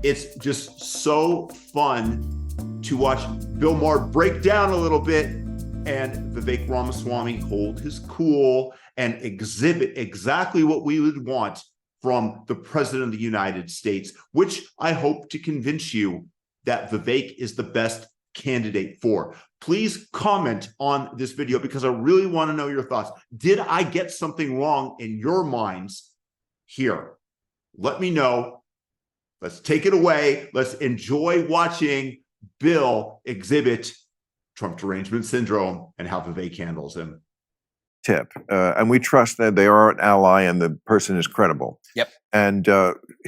It's just so fun to watch Bill Maher break down a little bit and Vivek Ramaswamy hold his cool and exhibit exactly what we would want from the President of the United States, which I hope to convince you that Vivek is the best candidate for. Please comment on this video because I really want to know your thoughts. Did I get something wrong in your minds here? Let me know. Let's take it away. Let's enjoy watching Bill exhibit Trump Derangement Syndrome and how Vivek handles him. Tip. And we trust that they are an ally and the person is credible. Yep. And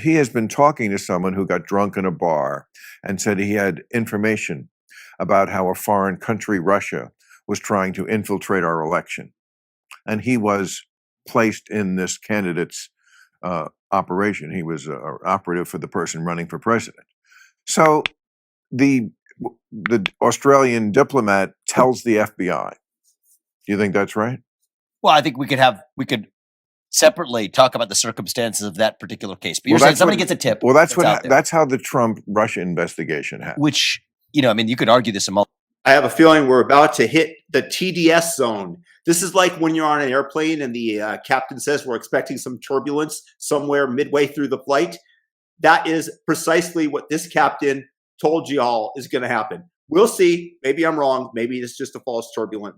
he has been talking to someone who got drunk in a bar and said he had information about how a foreign country, Russia, was trying to infiltrate our election. And he was placed in this candidate's operation. He was an operative for the person running for president. So the Australian diplomat tells the FBI. Do you think that's right? Well, I think we could separately talk about the circumstances of that particular case. But you're saying somebody gets a tip. Well, that's how the Trump Russia investigation happened. Which, I mean, you could argue this. I have a feeling we're about to hit the TDS zone. This is like when you're on an airplane and the captain says we're expecting some turbulence somewhere midway through the flight. That is precisely what this captain told y'all is going to happen. We'll see. Maybe I'm wrong. Maybe it's just a false turbulent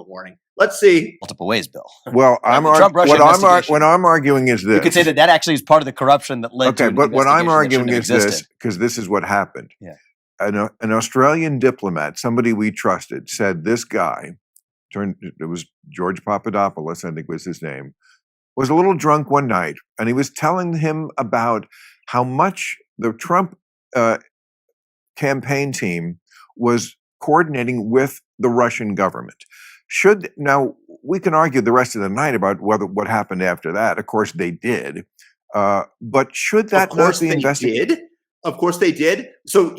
warning. Let's see. Multiple ways, Bill. Well, what I'm arguing is this. You could say that actually is part of the corruption that led to Okay, but what I'm arguing is existed. this, because this is what happened. Yeah. An Australian diplomat, somebody we trusted, said this guy, it was George Papadopoulos, I think was his name, was a little drunk one night, and he was telling him about how much the Trump campaign team was coordinating with the Russian government. Now, we can argue the rest of the night about what happened after that. Of course, they did. But should that not be investigated? Of course they did. So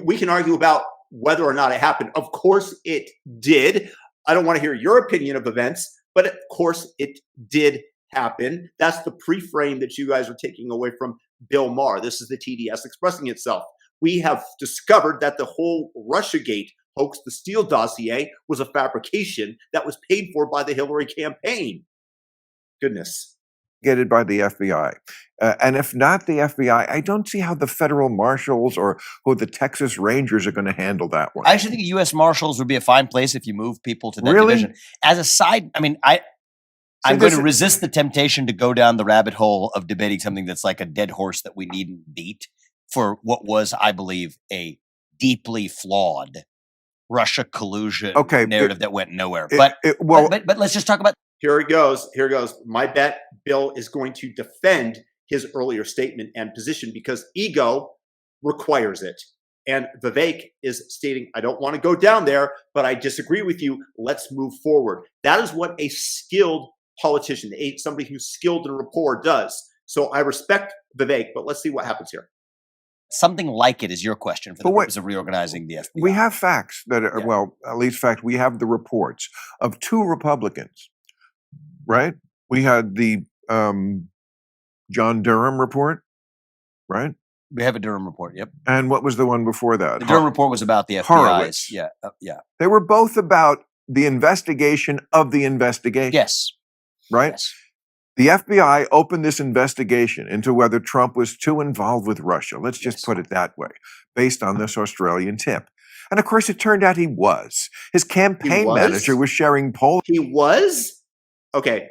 we can argue about whether or not it happened. Of course it did. I don't want to hear your opinion of events, but of course it did happen. That's the pre-frame that you guys are taking away from Bill Maher. This is the TDS expressing itself. We have discovered that the whole Russiagate hoax, the Steele dossier, was a fabrication that was paid for by the Hillary campaign. Goodness. Gated by the FBI. And if not the FBI, I don't see how the federal marshals or who the Texas Rangers are going to handle that one. I actually think U.S. Marshals would be a fine place if you move people to that division. As a side, I mean, I'm going to resist the temptation to go down the rabbit hole of debating something that's like a dead horse that we needn't beat for what was, I believe, a deeply flawed Russia collusion narrative that went nowhere. But let's just talk about. Here it goes. My bet, Bill is going to defend his earlier statement and position because ego requires it. And Vivek is stating, I don't want to go down there, but I disagree with you. Let's move forward. That is what a skilled politician, somebody who's skilled in rapport does. So I respect Vivek, but let's see what happens here. Something like it is your question for the purpose of reorganizing the FBI. We have facts that are, at least we have the reports of two Republicans. Right? We had the John Durham report, right? We have a Durham report, yep. And what was the one before that? The Durham report was about the FBI. Horowitz. Yeah. They were both about the investigation of the investigation. Yes. Right? Yes. The FBI opened this investigation into whether Trump was too involved with Russia. Let's just put it that way, based on this Australian tip. And of course, it turned out he was. His campaign manager was sharing polling. He was? Okay.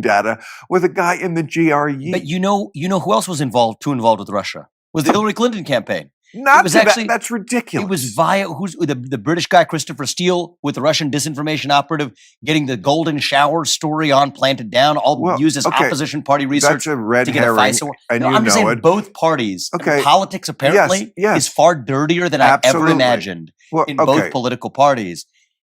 Data with a guy in the GRU. But you know who else was too involved with Russia? Was the Hillary Clinton campaign. That's ridiculous. It was via the British guy Christopher Steele with the Russian disinformation operative getting the golden shower story planted down, used as opposition party research a red to get herring, a FISA. And I'm just saying both parties. Okay. Politics apparently is far dirtier than I ever imagined in both political parties.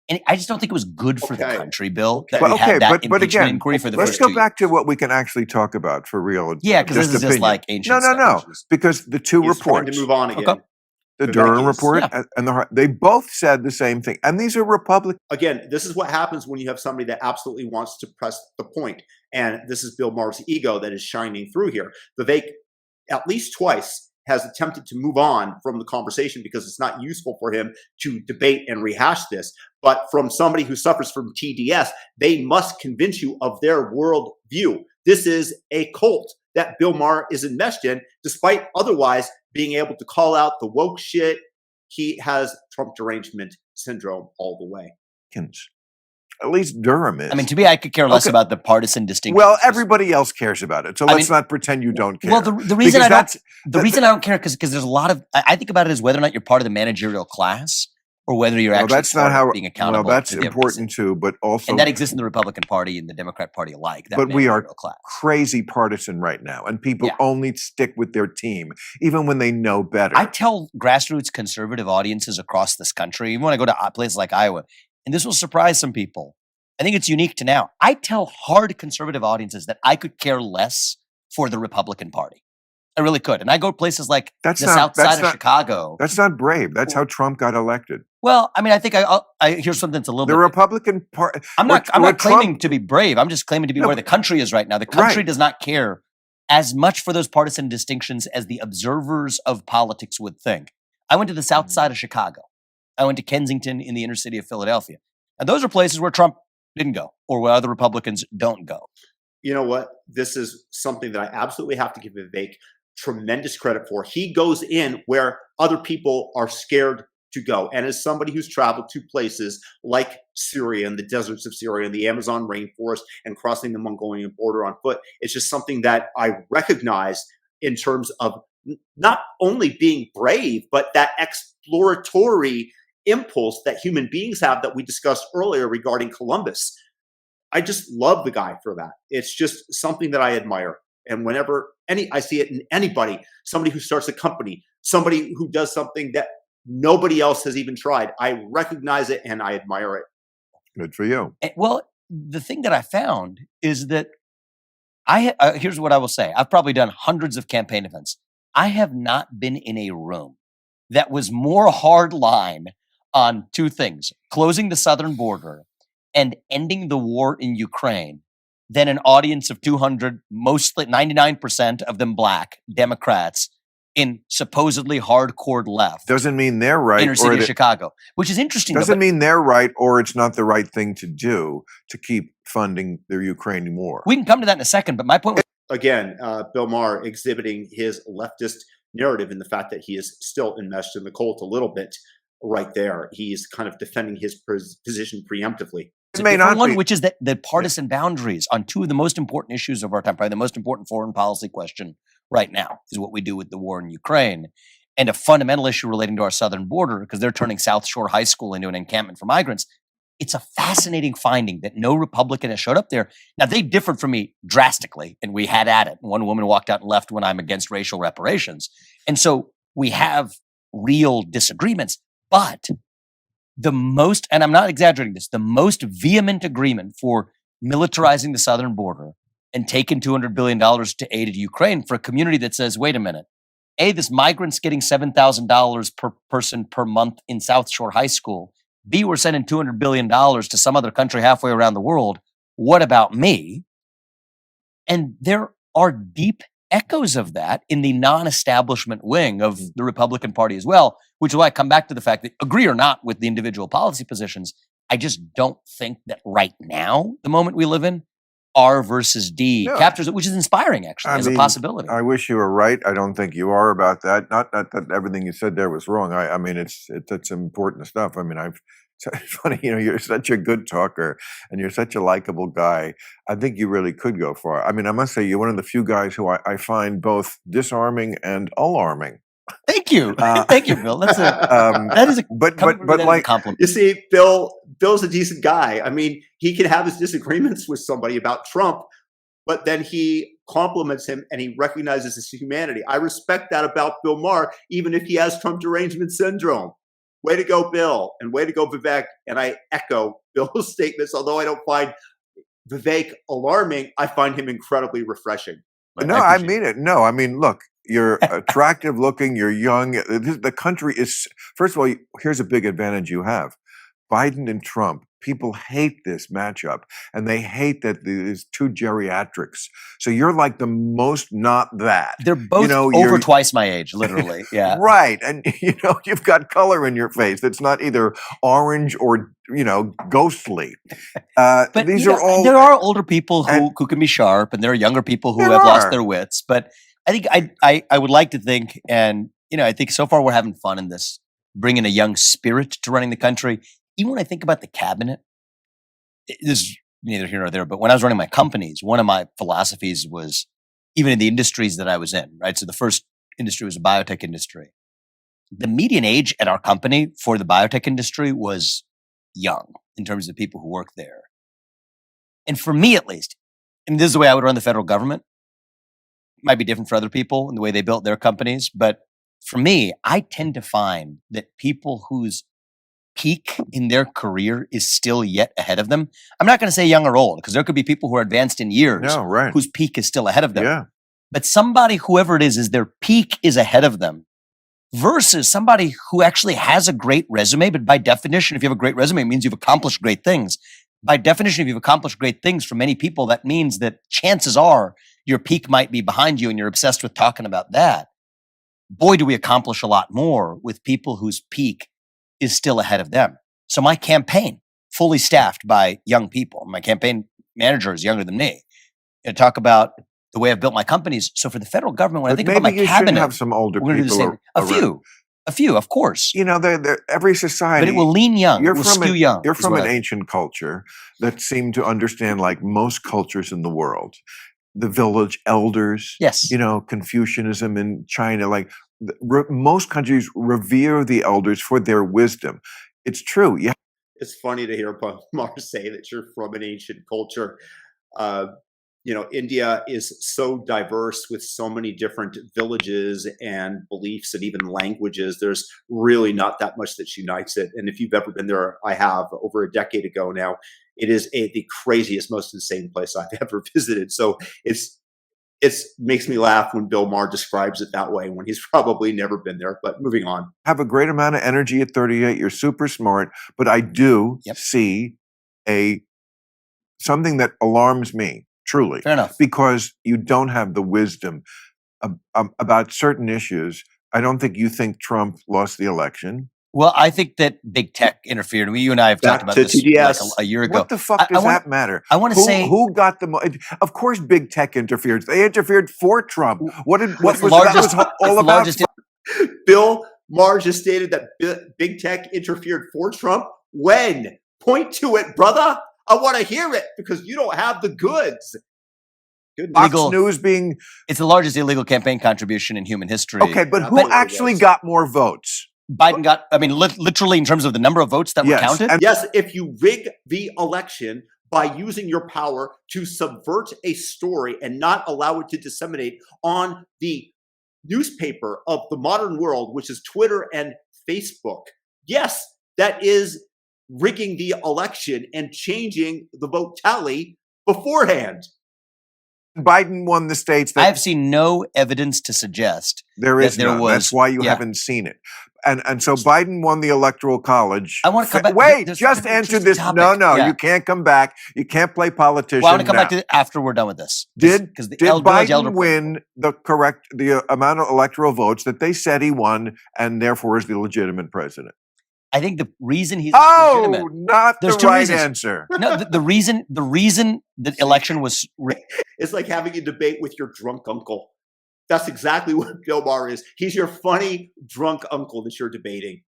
And I just don't think it was good for the country, Bill, that we had that impeachment inquiry for the first 2 years. Let's go back to what we can actually talk about for real. Yeah, because this is just like ancient stuff. No. Because the two reports. Trying to move on again. Okay. The Durham report and they both said the same thing. And these are Republicans. Again, this is what happens when you have somebody that absolutely wants to press the point. And this is Bill Maher's ego that is shining through here. Vivek, at least twice, has attempted to move on from the conversation because it's not useful for him to debate and rehash this. But from somebody who suffers from TDS, they must convince you of their world view. This is a cult that Bill Maher is enmeshed in, despite otherwise being able to call out the woke shit. He has Trump derangement syndrome all the way. At least Durham is. I mean, to me, I could care less about the partisan distinction. Well, everybody else cares about it, so let's not pretend you don't care. Well, the reason I don't care because there's a lot of I think about it as whether or not you're part of the managerial class or whether you're actually that's not how being accountable. Well, that's important too, but also and that exists in the Republican Party and the Democrat Party alike. But we are crazy partisan right now, and people only stick with their team, even when they know better. I tell grassroots conservative audiences across this country, even when I go to places like Iowa, and this will surprise some people. I think it's unique to now. I tell hard conservative audiences that I could care less for the Republican Party. I really could. And I go to places like the south side of Chicago. That's not brave. That's how Trump got elected. Well, I mean, I think I here's something that's a little bit. The Republican Party. I'm not claiming to be brave. I'm just claiming to be where the country is right now. The country does not care as much for those partisan distinctions as the observers of politics would think. I went to the south side of Chicago. I went to Kensington in the inner city of Philadelphia. And those are places where Trump didn't go or where other Republicans don't go. You know what? This is something that I absolutely have to give Vivek tremendous credit for. He goes in where other people are scared to go. And as somebody who's traveled to places like Syria and the deserts of Syria and the Amazon rainforest and crossing the Mongolian border on foot, it's just something that I recognize in terms of not only being brave, but that exploratory impulse that human beings have that we discussed earlier regarding Columbus. I just love the guy for that. It's just something that I admire. And whenever I see it in anybody, somebody who starts a company, somebody who does something that nobody else has even tried, I recognize it and I admire it. Good for you. Well, the thing that I found is that here's what I will say. I've probably done hundreds of campaign events. I have not been in a room that was more hard line on two things: closing the southern border and ending the war in Ukraine, than an audience of 200, mostly 99% of them black Democrats in supposedly hardcore left. Doesn't mean they're right. Inner city of Chicago, which is interesting. Doesn't mean they're right or it's not the right thing to do to keep funding the Ukraine war. We can come to that in a second, but my point was, again, Bill Maher exhibiting his leftist narrative in the fact that he is still enmeshed in the cult a little bit right there. He's kind of defending his position preemptively. It may not one, which is that the partisan boundaries on two of the most important issues of our time, probably the most important foreign policy question right now, is what we do with the war in Ukraine, and a fundamental issue relating to our southern border, because they're turning South Shore High School into an encampment for migrants. It's a fascinating finding that no Republican has showed up there. Now, they differed from me drastically, and we had at it. One woman walked out and left when I'm against racial reparations. And so we have real disagreements, but the most, and I'm not exaggerating this, the most vehement agreement for militarizing the southern border and taking $200 billion to aid Ukraine for a community that says, wait a minute, A, this migrant's getting $7,000 per person per month in South Shore High School. B, we're sending $200 billion to some other country halfway around the world. What about me? And there are deep echoes of that in the non-establishment wing of the Republican Party as well, which is why I come back to the fact that, agree or not with the individual policy positions, I just don't think that right now, the moment we live in, R versus D captures it, which is inspiring, actually, as a possibility. I wish you were right. I don't think you are about that. Not that everything you said there was wrong. I mean, it's important stuff. I mean, it's funny, you're such a good talker and you're such a likable guy. I think you really could go far. I mean, I must say, you're one of the few guys who I find both disarming and alarming. Thank you. Thank you, Bill. That's that is a compliment. You see, Bill's a decent guy. I mean, he can have his disagreements with somebody about Trump, but then he compliments him and he recognizes his humanity. I respect that about Bill Maher, even if he has Trump Derangement Syndrome. Way to go, Bill, and way to go, Vivek. And I echo Bill's statements. Although I don't find Vivek alarming, I find him incredibly refreshing. No, I mean it. No, I mean, look, you're attractive looking, you're young. The country is, first of all, here's a big advantage you have. Biden and Trump, people hate this matchup, and they hate that there's two geriatrics. So you're like the most not that. They're both over twice my age, literally. Yeah. Right. And, you've got color in your face that's not either orange or, ghostly. But these are all. There are older people who can be sharp, and there are younger people who have lost their wits. But I think I would like to think, and, I think so far we're having fun in this, bringing a young spirit to running the country. Even when I think about the cabinet, this is neither here nor there, but when I was running my companies, one of my philosophies was, even in the industries that I was in, right? So the first industry was the biotech industry. The median age at our company for the biotech industry was young in terms of people who work there. And for me, at least, and this is the way I would run the federal government, it might be different for other people in the way they built their companies, but for me, I tend to find that people whose peak in their career is still yet ahead of them. I'm not going to say young or old, because there could be people who are advanced in years whose peak is still ahead of them. Yeah. But somebody, whoever it is their peak is ahead of them, versus somebody who actually has a great resume. But by definition, if you have a great resume, it means you've accomplished great things. By definition, if you've accomplished great things for many people, that means that chances are your peak might be behind you and you're obsessed with talking about that. Boy, do we accomplish a lot more with people whose peak is still ahead of them. So my campaign, fully staffed by young people, my campaign manager is younger than me. Talk about the way I've built my companies. So for the federal government, when I think about my cabinet, have some older people. A few, of course. Every society, but it will lean young. It will skew young. You're from an ancient culture that seemed to understand, like most cultures in the world, the village elders. Yes. Confucianism in China, like most countries revere the elders for their wisdom. It's true. Yeah. It's funny to hear Bill Maher say that you're from an ancient culture. India is so diverse with so many different villages and beliefs and even languages. There's really not that much that unites it. And if you've ever been there, I have, over a decade ago now. It is the craziest, most insane place I've ever visited. So it makes me laugh when Bill Maher describes it that way, when he's probably never been there. But moving on. Have a great amount of energy at 38. You're super smart, but I do see something that alarms me. Truly. Fair enough. Because you don't have the wisdom about certain issues. I don't think you think Trump lost the election. Well, I think that big tech interfered. You and I have talked about this like a year ago. What the fuck does that matter? I want to say who got the of course big tech interfered. They interfered for Trump. What was that all about? Bill Maher just stated that big tech interfered for Trump. When? Point to it, brother. I want to hear it, because you don't have the goods. Fox News being... It's the largest illegal campaign contribution in human history. Okay, but who actually got more votes? Biden got, literally in terms of the number of votes that were counted? Yes, if you rig the election by using your power to subvert a story and not allow it to disseminate on the newspaper of the modern world, which is Twitter and Facebook. Yes, that is rigging the election and changing the vote tally beforehand. Biden won the states. I have seen no evidence to suggest there is none. That's why you haven't seen it. And so Biden won the Electoral College. I want to come back. Wait, just answer this. No, you can't come back. You can't play politician. Well, I want to come back to it after we're done with this. Did Biden win the amount of electoral votes that they said he won, and therefore is the legitimate president? I think the reason he's legitimate. Not the right answer. No, the reason the election was it's like having a debate with your drunk uncle. That's exactly what Bill Maher is. He's your funny drunk uncle that you're debating.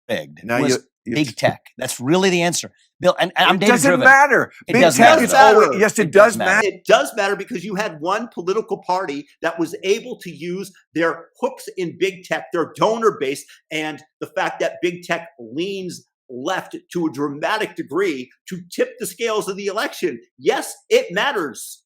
Big tech. That's really the answer. Bill, and I'm David Driven. It doesn't matter. It does matter. Yes, it does matter. It does matter, because you had one political party that was able to use their hooks in big tech, their donor base, and the fact that big tech leans left to a dramatic degree to tip the scales of the election. Yes, it matters.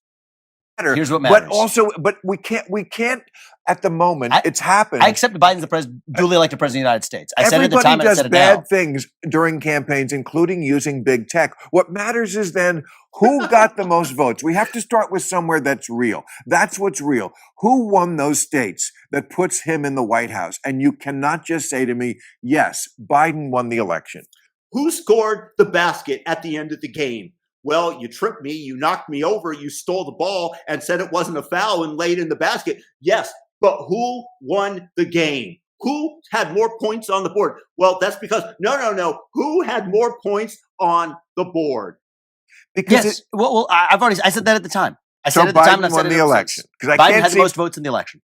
Here's what matters. But we can't at the moment. It's happened. I accept Biden's the duly elected president of the United States. I said it at the time, and I said it now. Everybody does bad things during campaigns, including using big tech. What matters is then who got the most votes. We have to start with somewhere that's real. That's what's real. Who won those states that puts him in the White House? And you cannot just say to me, yes, Biden won the election. Who scored the basket at the end of the game? Well, you tripped me, you knocked me over, you stole the ball and said it wasn't a foul and laid in the basket. Yes, but who won the game? Who had more points on the board? Well, that's because, no. Who had more points on the board? Because yes. I said that at the time. I said at the Biden time, and I won said the election. Because Biden had the most votes in the election.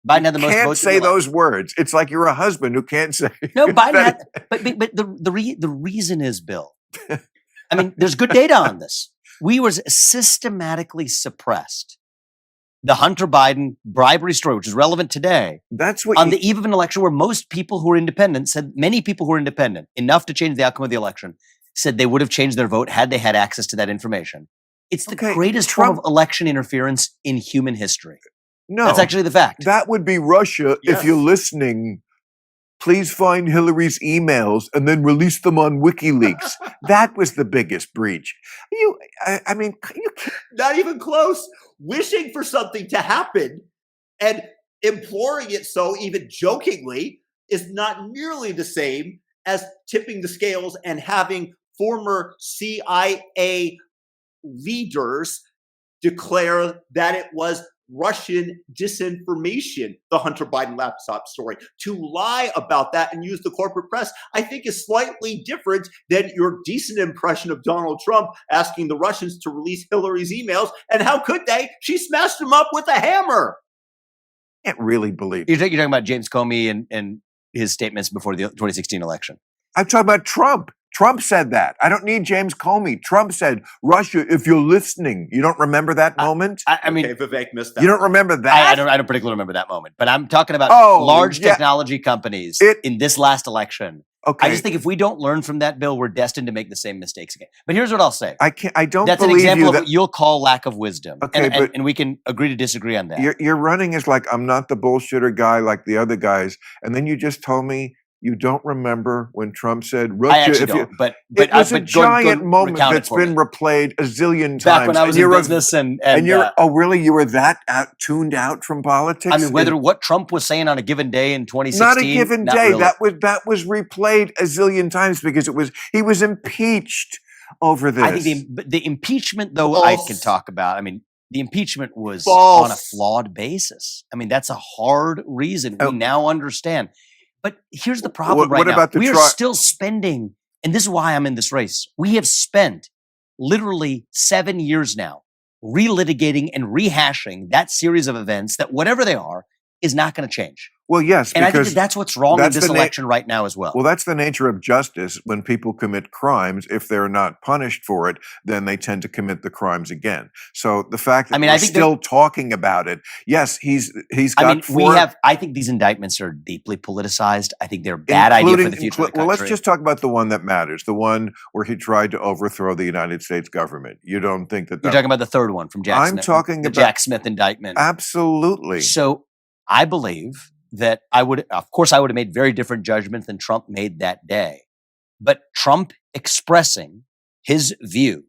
Biden had the most votes. Can't say those words. It's like you're a husband who can't say. No, Biden had. But the reason is, Bill. I mean, there's good data on this. We were systematically suppressed. The Hunter Biden bribery story, which is relevant today. That's what on the eve of an election where most people who were independent said, many people who were independent, enough to change the outcome of the election, said they would have changed their vote had they had access to that information. It's the greatest form of election interference in human history. No, that's actually the fact. That would be Russia. Yes. If you're listening, please find Hillary's emails and then release them on WikiLeaks. That was the biggest breach. I mean, you can't. Not even close. Wishing for something to happen and imploring it so, even jokingly, is not nearly the same as tipping the scales and having former CIA leaders declare that it was Russian disinformation, the Hunter Biden laptop story. To lie about that and use the corporate press, I think, is slightly different than your decent impression of Donald Trump asking the Russians to release Hillary's emails. And how could they? She smashed them up with a hammer. I can't really believe You're talking about James Comey and his statements before the 2016 election. I'm talking about Trump. Trump said that. I don't need James Comey. Trump said, Russia, if you're listening, you don't remember that moment? I mean, Vivek missed that. You don't remember that? I don't particularly remember that moment, but I'm talking about large technology companies in this last election. Okay. I just think if we don't learn from that, Bill, we're destined to make the same mistakes again. But here's what I'll say. I don't That's believe an example you of what you'll call lack of wisdom. Okay, and we can agree to disagree on that. You're running as like, I'm not the bullshitter guy like the other guys. And then you just told me you don't remember when Trump said, Russia, I actually don't, but it was a giant moment that's been replayed a zillion times. Back when I was in business and you're, oh really? You were that tuned out from politics? I mean, what Trump was saying on a given day in 2016. Not a given day. Really. That was replayed a zillion times because he was impeached over this. I think the impeachment, though, I can talk about. I mean, the impeachment was on a flawed basis. I mean, that's a hard reason. We now understand. But here's the problem now. We are still spending, and this is why I'm in this race. We have spent literally 7 years now relitigating and rehashing that series of events that, whatever they are, is not going to change. Well, yes, and I think that's what's wrong in this election right now as well. Well, that's the nature of justice. When people commit crimes, if they're not punished for it, then they tend to commit the crimes again. So the fact that we're still talking about it, yes, he's got. I think these indictments are deeply politicized. I think they're a bad idea for the future of the country. Well, let's just talk about the one that matters, the one where he tried to overthrow the United States government. You don't think that? You're talking about the third one from Jack Smith. I'm talking about the Jack Smith indictment. Absolutely. So I believe that I would have made very different judgments than Trump made that day. But Trump expressing his view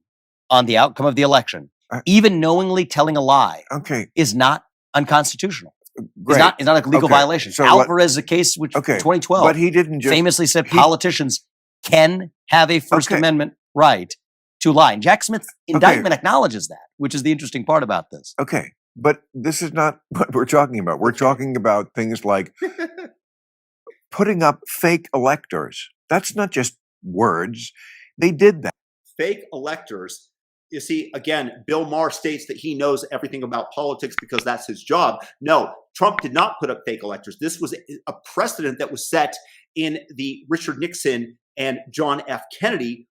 on the outcome of the election, even knowingly telling a lie, is not unconstitutional. Great. It's not a legal violation. So Alvarez is a case which 2012 but he didn't famously said politicians can have a First Amendment right to lie. And Jack Smith's indictment acknowledges that, which is the interesting part about this. Okay. But this is not what we're talking about. We're talking about things like putting up fake electors. That's not just words. They did that. Fake electors. You see, again, Bill Maher states that he knows everything about politics because that's his job. No, Trump did not put up fake electors. This was a precedent that was set in the Richard Nixon and John F. Kennedy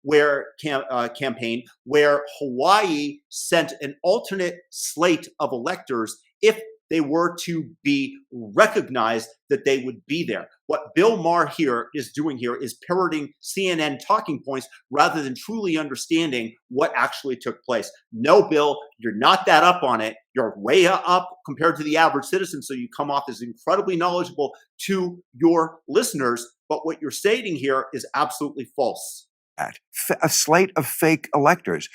campaign, where Hawaii sent an alternate slate of electors if they were to be recognized that they would be there. What Bill Maher is doing here is parroting CNN talking points rather than truly understanding what actually took place. No, Bill, you're not that up on it. You're way up compared to the average citizen, so you come off as incredibly knowledgeable to your listeners. But what you're stating here is absolutely false. A slate of fake electors.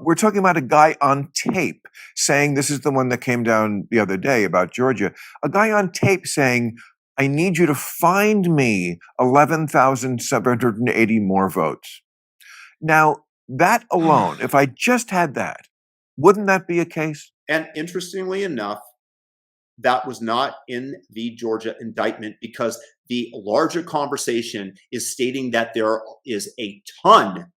We're talking about a guy on tape saying, this is the one that came down the other day about Georgia, a guy on tape saying, I need you to find me 11,780 more votes. Now, that alone, if I just had that, wouldn't that be a case? And interestingly enough, that was not in the Georgia indictment, because the larger conversation is stating that there is a ton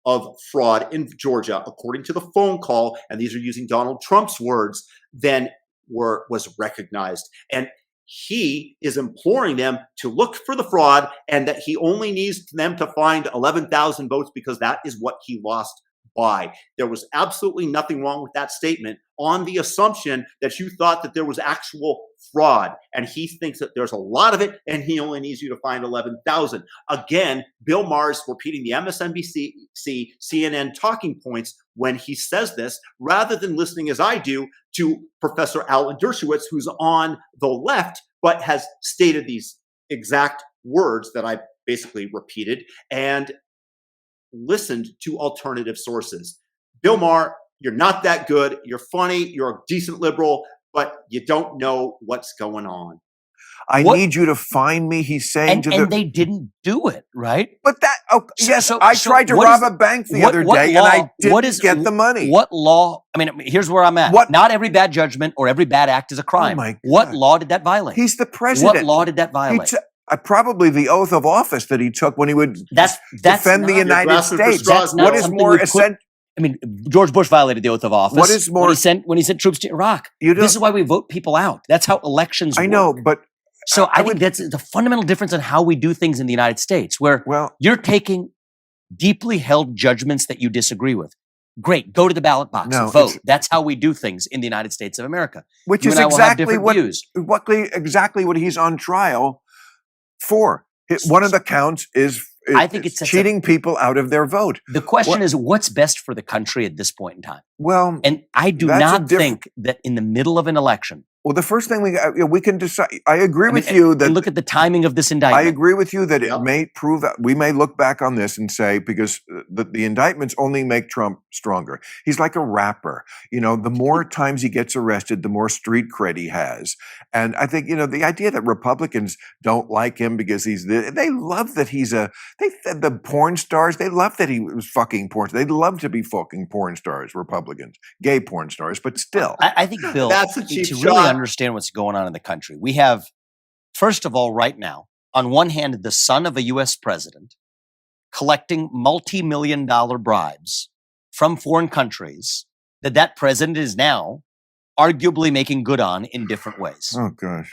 of fraud in Georgia, according to the phone call, and these are using Donald Trump's words, then was recognized. And he is imploring them to look for the fraud, and that he only needs them to find 11,000 votes because that is what he lost by. There was absolutely nothing wrong with that statement, on the assumption that you thought that there was actual fraud. And he thinks that there's a lot of it, and he only needs you to find 11,000. Again, Bill Maher is repeating the MSNBC, CNN talking points when he says this, rather than listening, as I do, to Professor Alan Dershowitz, who's on the left, but has stated these exact words that I basically repeated, and listened to alternative sources. Bill Maher, you're not that good. You're funny. You're a decent liberal, but you don't know what's going on. I need you to find me, he's saying to and they didn't do it, right? But that, I tried to rob a bank the other day, and I didn't get the money. What law? I mean, here's where I'm at. Not every bad judgment or every bad act is a crime. Oh my God. What law did that violate? He's the president. What law did that violate? Probably the oath of office that he took when he would defend the United States. What is more essential? I mean, George Bush violated the oath of office. What is more when he sent troops to Iraq? This is why we vote people out. That's how elections work. I know, but so I think that's the fundamental difference in how we do things in the United States, where you're taking deeply held judgments that you disagree with. Great, go to the ballot box and vote. That's how we do things in the United States of America. Which is exactly what he's on trial for. One of the counts is I think it's cheating people out of their vote. The question is, what's best for the country at this point in time? Well, and I do not think that in the middle of an election. Well, the first thing we can decide. I agree with you that look at the timing of this indictment. I agree with you that it may prove that we may look back on this and say, because the indictments only make Trump stronger. He's like a rapper. You know, the more times he gets arrested, the more street cred he has. And I think, the idea that Republicans don't like him because they love that the porn stars, they love that he was fucking porn. They love to be fucking porn stars, Republicans, gay porn stars, but still. I think, Bill, that's a cheap to really understand what's going on in the country. We have, first of all, right now, on one hand, the son of a U.S. president collecting multi-million-dollar bribes from foreign countries that president is now arguably making good on in different ways. Oh, gosh.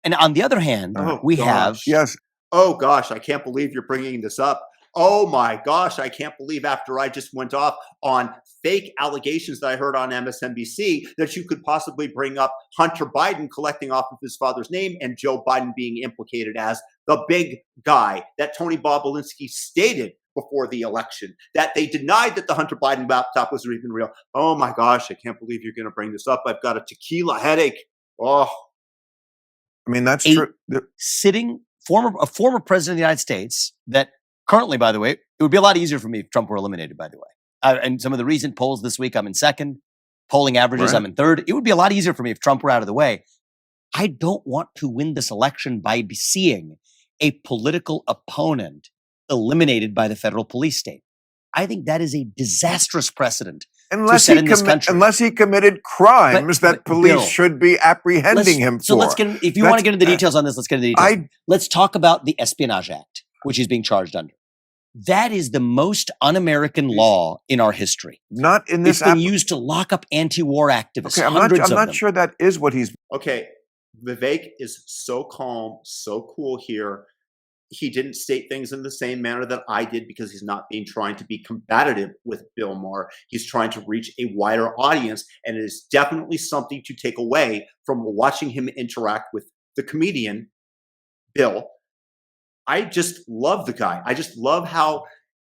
And on the other hand, we have... Yes. Oh, gosh, I can't believe you're bringing this up. Oh, my gosh, I can't believe after I just went off on fake allegations that I heard on MSNBC that you could possibly bring up Hunter Biden collecting off of his father's name and Joe Biden being implicated as the big guy that Tony Bobolinsky stated before the election, that they denied that the Hunter Biden laptop was even real. Oh, my gosh, I can't believe you're going to bring this up. I've got a tequila headache. Oh. I mean, that's true. A former president of the United States that currently, by the way, it would be a lot easier for me if Trump were eliminated, by the way. And some of the recent polls this week, I'm in second. Polling averages, I'm in third. It would be a lot easier for me if Trump were out of the way. I don't want to win this election by seeing a political opponent eliminated by the federal police state. I think that is a disastrous precedent to set in this country. Unless he committed crimes that police should be apprehending him for. So let's get, if you want to get into the details on this, let's get into the details. Let's talk about the Espionage Act, which he's being charged under. That is the most un-American law in our history. Not in this. It's been used to lock up anti-war activists. Okay, I'm not sure that is what he's. Okay, Vivek is so calm, so cool here. He didn't state things in the same manner that I did because he's not trying to be combative with Bill Maher. He's trying to reach a wider audience, and it is definitely something to take away from watching him interact with the comedian, Bill. I just love the guy. I just love how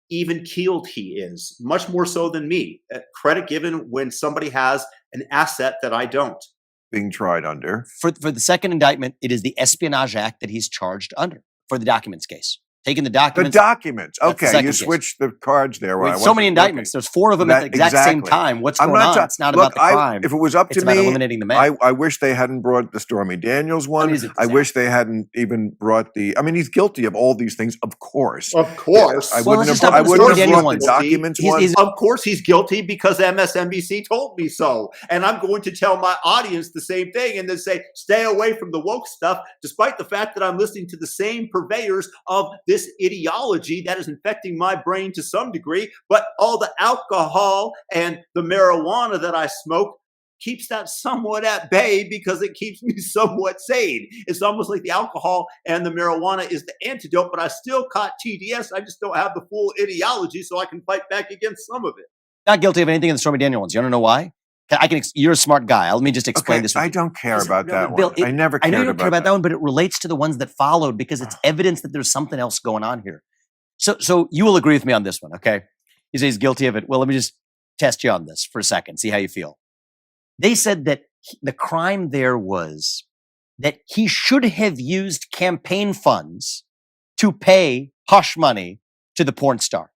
even-keeled he is, much more so than me. Credit given when somebody has an asset that I don't. Being tried under. For the second indictment, it is the Espionage Act that he's charged under for the documents case. taking the The documents. documents. That's the Okay, second you case. switched the cards there. Wait, so many indictments. There's 4 of them at the exact same time. What's going on? It's not about the crime. If it was up It's to about me, eliminating the man. I wish they hadn't brought the Stormy Daniels one. That is a I wish they hadn't even brought the. I mean, he's guilty of all these things, of course. Of course. I Well, wouldn't let's have. just I talk about the wouldn't have Stormy brought Daniels the one. documents He's- one. he's- Of course, he's guilty because MSNBC told me so. And I'm going to tell my audience the same thing and then say, stay away from the woke stuff, despite the fact that I'm listening to the same purveyors of this ideology that is infecting my brain to some degree. But all the alcohol and the marijuana that I smoke keeps that somewhat at bay because it keeps me somewhat sane. It's almost like the alcohol and the marijuana is the antidote, but I still caught TDS. I just don't have the full ideology, so I can fight back against some of it. Not guilty of anything in the Stormy Daniels ones. You want to know why? You're a smart guy. Let me just explain this. I don't care about that Bill, one. I never I cared know you don't care about about that one, but it relates to the ones that followed because it's evidence that there's something else going on here. So you will agree with me on this one, okay? You say he's guilty of it. Well, let me just test you on this for a second, see how you feel. They said that the crime there was that he should have used campaign funds to pay hush money to the porn star.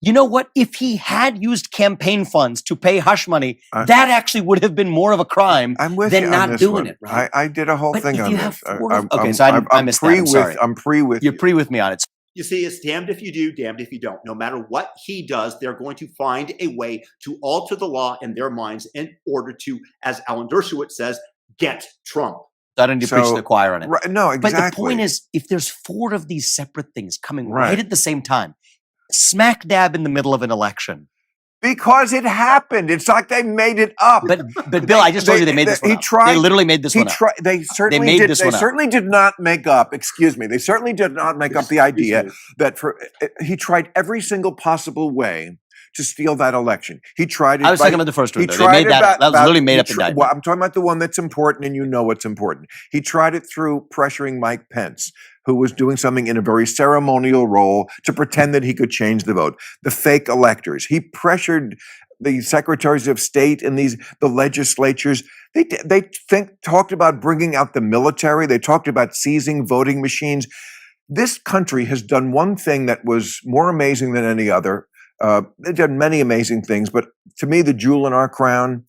You know what? If he had used campaign funds to pay hush money, that actually would have been more of a crime than not doing it. Right? I did a whole thing on this. Okay, so I missed that. I'm sorry. I'm pre with You're pre with me on it. You see, it's damned if you do, damned if you don't. No matter what he does, they're going to find a way to alter the law in their minds in order to, as Alan Dershowitz says, get Trump. I don't need to preach to the choir on it. Right, no, exactly. But the point is, if there's 4 of these separate things coming right at the same time, smack dab in the middle of an election. Because it happened. It's like they made it up. But Bill, I just told you they made this one up. They literally made this one up. They certainly did not make up, excuse me, they certainly did not make up the idea that he tried every single possible way to steal that election. He tried it. I was talking about the first one. They made that was literally made up indictment. Well, I'm talking about the one that's important and you know what's important. He tried it through pressuring Mike Pence, who was doing something in a very ceremonial role to pretend that he could change the vote. The fake electors. He pressured the secretaries of state and the legislatures. They talked about bringing out the military. They talked about seizing voting machines. This country has done one thing that was more amazing than any other. They've done many amazing things, but to me, the jewel in our crown,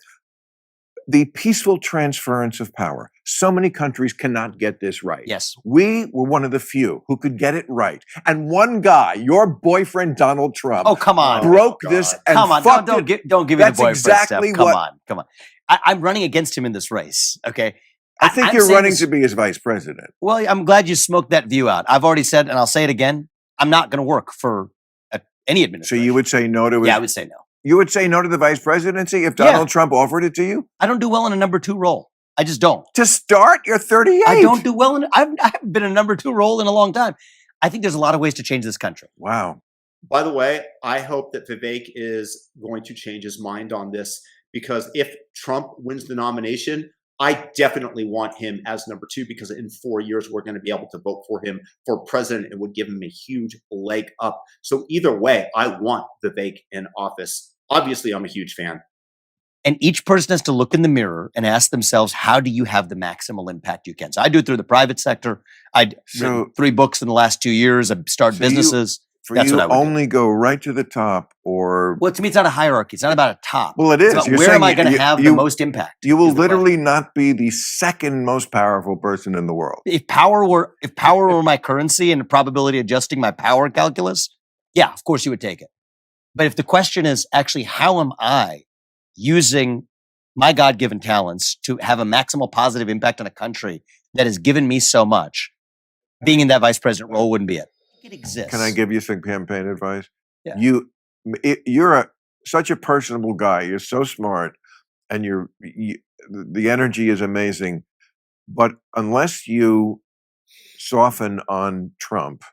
the peaceful transference of power. So many countries cannot get this right. Yes. We were one of the few who could get it right. And one guy, your boyfriend, Donald Trump, come on, broke this and don't give me the boyfriend exactly stuff. Come on. I'm running against him in this race, okay? I think you're running to be his vice president. Well, I'm glad you smoked that view out. I've already said, and I'll say it again, I'm not going to work for any administration. So you would say no to it? Yeah, I would say no. You would say no to the vice presidency if Donald Trump offered it to you? I don't do well in a number 2 role. I just don't. To start, you're 38. I don't do well I haven't been a number 2 role in a long time. I think there's a lot of ways to change this country. Wow. By the way, I hope that Vivek is going to change his mind on this, because if Trump wins the nomination, I definitely want him as number 2, because in 4 years, we're going to be able to vote for him for president. It would give him a huge leg up. So either way, I want Vivek in office. Obviously, I'm a huge fan. And each person has to look in the mirror and ask themselves, how do you have the maximal impact you can? So I do it through the private sector. I've written 3 books in the last 2 years. I've started businesses. That's what I would only go right to the top, or well, to me, it's not a hierarchy. It's not about a top. Well, it is. It's about where am I going to have the most impact? You will literally not be the second most powerful person in the world. If power were my currency and probability adjusting my power calculus, yeah, of course you would take it. But if the question is actually, how am I using my God-given talents to have a maximal positive impact on a country that has given me so much, being in that vice president role wouldn't be it. It exists. Can I give you some campaign advice? Yeah. You're such a personable guy. You're so smart, and the energy is amazing. But unless you soften on Trump,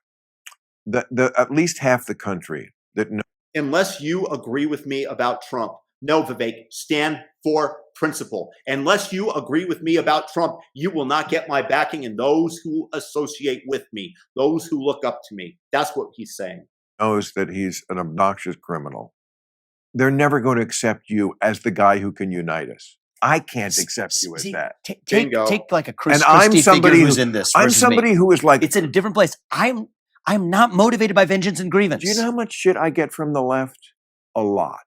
at least half the country that knows. Unless you agree with me about Trump, no, Vivek, stand for principle. Unless you agree with me about Trump, you will not get my backing, and those who associate with me, those who look up to me. That's what he's saying. Knows that he's an obnoxious criminal. They're never going to accept you as the guy who can unite us. I can't accept you as that. Take like a Chris and I'm Christie somebody figure who's in this. I'm somebody who is like, it's in a different place. I'm I'm not motivated by vengeance and grievance. Do you know how much shit I get from the left? A lot.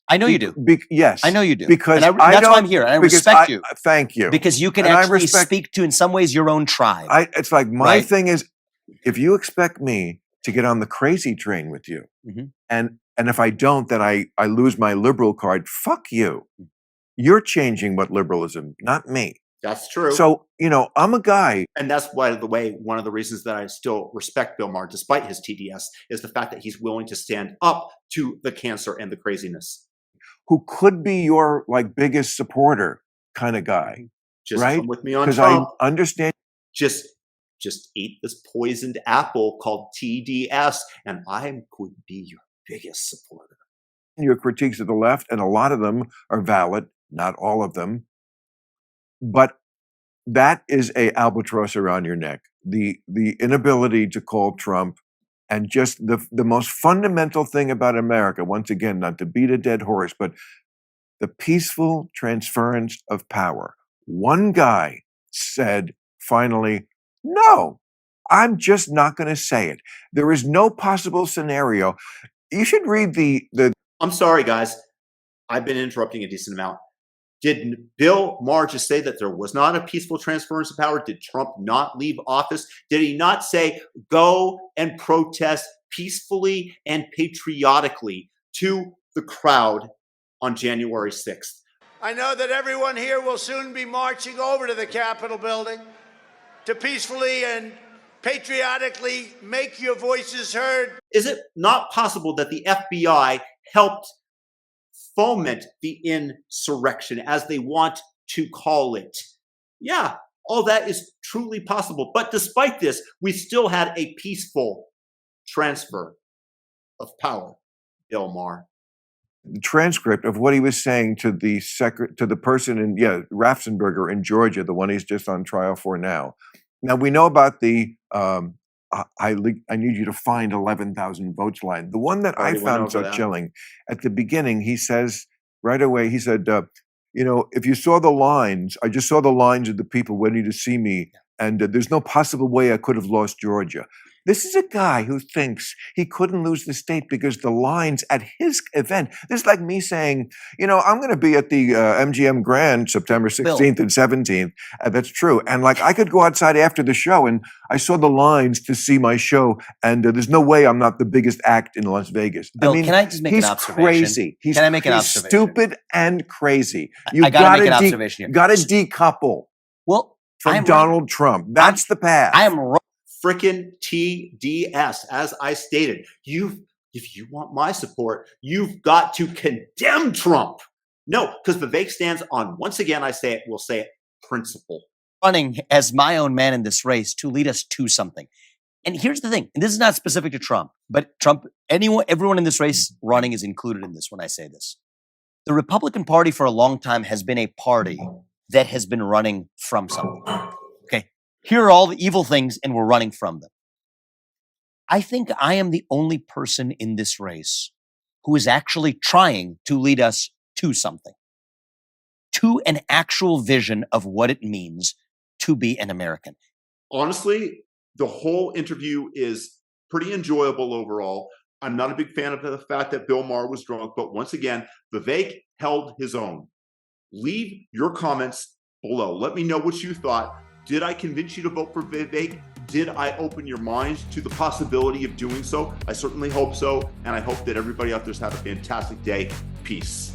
I know you do. Yes. I know you do. Because and that's why I'm here. And I respect you. Thank you. Because you can actually speak to, in some ways, your own tribe. It's like my thing is, if you expect me to get on the crazy train with you, and if I don't, then I lose my liberal card, fuck you. You're changing what liberalism, not me. That's true. So, I'm a guy. And that's, by the way, one of the reasons that I still respect Bill Maher, despite his TDS, is the fact that he's willing to stand up to the cancer and the craziness. Who could be your biggest supporter kind of guy. Just right? come with me on Because Trump. I understand. Just eat this poisoned apple called TDS, and I could be your biggest supporter. Your critiques of the left, and a lot of them are valid, not all of them. But that is a albatross around your neck. The inability to call Trump, and just the most fundamental thing about America, once again, not to beat a dead horse, but the peaceful transference of power. One guy said, finally, no, I'm just not going to say it. There is no possible scenario. You should read the. I'm sorry, guys. I've been interrupting a decent amount. Did Bill Maher just say that there was not a peaceful transference of power? Did Trump not leave office? Did he not say, go and protest peacefully and patriotically to the crowd on January 6th? I know that everyone here will soon be marching over to the Capitol building to peacefully and patriotically make your voices heard. Is it not possible that the FBI helped foment the insurrection, as they want to call it? Yeah, all that is truly possible. But despite this, we still had a peaceful transfer of power, Bill Maher. The transcript of what he was saying to the person in Raffensperger in Georgia, the one he's just on trial for now. Now we know about the I need you to find 11,000 votes line. The one that I found so chilling at the beginning, he says right away, he said, if you saw the lines, I just saw the lines of the people waiting to see me, and there's no possible way I could have lost Georgia. This is a guy who thinks he couldn't lose the state because the lines at his event. This is like me saying, I'm going to be at the MGM Grand September 16th and 17th. That's true. And I could go outside after the show, and I saw the lines to see my show, and there's no way I'm not the biggest act in Las Vegas. Bill, can I just make an observation? Crazy. Can I make an observation? He's stupid and crazy. I got to make an observation here. Got to decouple from Donald Trump. That's the path. I am wrong. Frickin' TDS, as I stated. If you want my support, you've got to condemn Trump. No, because Vivek stands on, once again, we'll say it, principle. Running as my own man in this race to lead us to something. And here's the thing, and this is not specific to Trump, but everyone in this race running is included in this when I say this. The Republican Party for a long time has been a party that has been running from something. Here are all the evil things, and we're running from them. I think I am the only person in this race who is actually trying to lead us to something, to an actual vision of what it means to be an American. Honestly, the whole interview is pretty enjoyable overall. I'm not a big fan of the fact that Bill Maher was drunk, but once again, Vivek held his own. Leave your comments below. Let me know what you thought. Did I convince you to vote for Vivek? Did I open your mind to the possibility of doing so? I certainly hope so. And I hope that everybody out there's had a fantastic day. Peace.